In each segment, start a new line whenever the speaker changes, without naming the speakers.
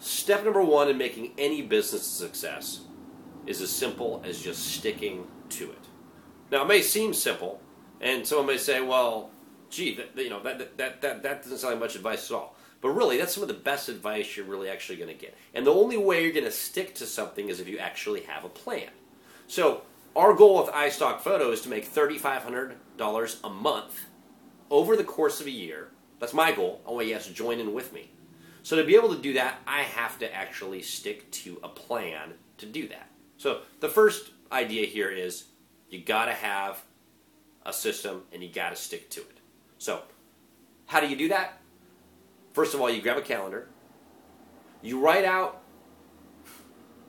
Step number one in making any business a success is as simple as just sticking to it. Now, it may seem simple, and someone may say, well, gee, that doesn't sound like much advice at all. But really, that's some of the best advice you're really actually going to get. And the only way you're going to stick to something is if you actually have a plan. So our goal with Istock Photo is to make $3,500 a month over the course of a year. That's my goal. I want you guys to join in with me. So to be able to do that, I have to actually stick to a plan to do that. So the first idea here is you got to have a system and you got to stick to it. So how do you do that? First of all, you grab a calendar. You write out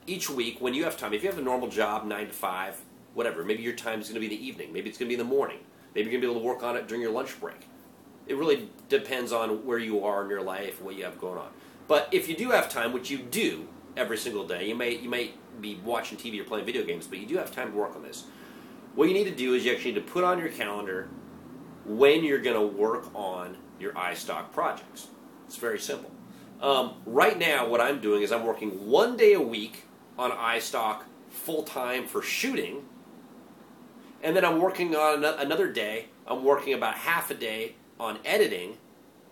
each week when you have time. If you have a normal job, 9 to 5, whatever, maybe your time is going to be in the evening. Maybe it's going to be in the morning. Maybe you're going to be able to work on it during your lunch break. It really depends on where you are in your life, what you have going on. But if you do have time, which you do every single day, you may be watching TV or playing video games, but you do have time to work on this. What you need to do is you actually need to put on your calendar when you're going to work on your iStock projects. It's very simple. Right now, what I'm doing is I'm working 1 day a week on iStock full-time for shooting, and then I'm working on another day. I'm working about half a day on editing,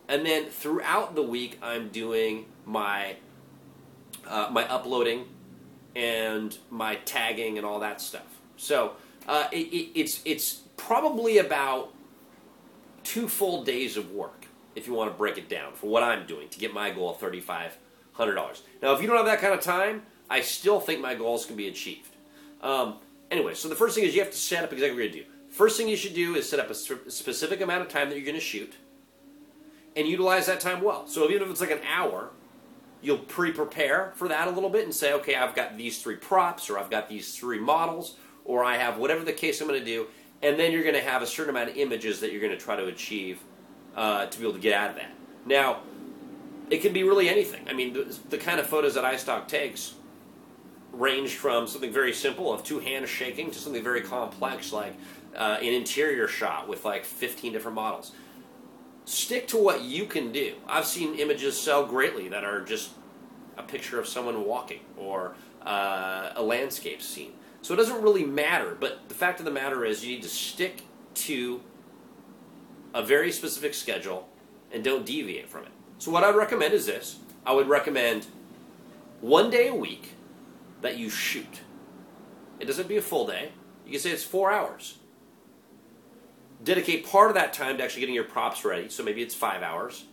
and then throughout the week I'm doing my uploading and my tagging and all that stuff. So it's probably about 2 full days of work if you want to break it down for what I'm doing to get my goal of $3,500. Now, if you don't have that kind of time, I still think my goals can be achieved. Anyway, so the first thing is you have to set up exactly what you're going to do. First thing you should do is set up a specific amount of time that you're going to shoot and utilize that time well. So even if it's like an hour, you'll pre-prepare for that a little bit and say, okay, I've got these 3 props, or I've got these 3 models, or I have whatever the case I'm going to do, and then you're going to have a certain amount of images that you're going to try to achieve to be able to get out of that. Now, it can be really anything. I mean, the kind of photos that iStock takes range from something very simple of 2 hands shaking to something very complex like an interior shot with like 15 different models. Stick to what you can do. I've seen images sell greatly that are just a picture of someone walking or a landscape scene. So it doesn't really matter, but the fact of the matter is you need to stick to a very specific schedule and don't deviate from it. So what I would recommend is this. I would recommend 1 day a week that you shoot. It doesn't have to be a full day. You can say it's 4 hours. Dedicate part of that time to actually getting your props ready, so maybe it's 5 hours.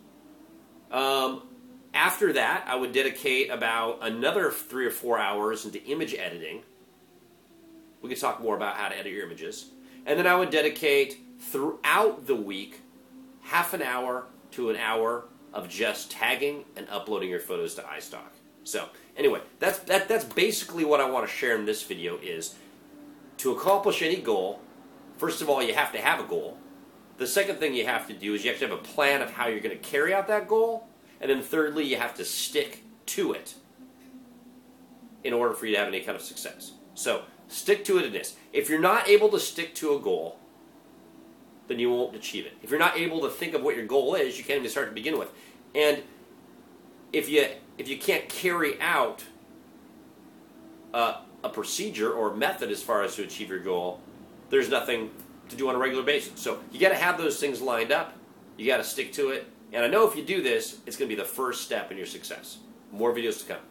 After that, I would dedicate about another 3 or 4 hours into image editing. We could talk more about how to edit your images. And then I would dedicate throughout the week half an hour to an hour of just tagging and uploading your photos to iStock. So anyway, that's basically what I want to share in this video is to accomplish any goal. First of all, you have to have a goal. The second thing you have to do is you have to have a plan of how you're going to carry out that goal. And then thirdly, you have to stick to it in order for you to have any kind of success. So stick to it in this. If you're not able to stick to a goal, then you won't achieve it. If you're not able to think of what your goal is, you can't even start to begin with. And if you can't carry out a procedure or method as far as to achieve your goal, there's nothing to do on a regular basis. So you got to have those things lined up. You got to stick to it. And I know if you do this, it's going to be the first step in your success. More videos to come.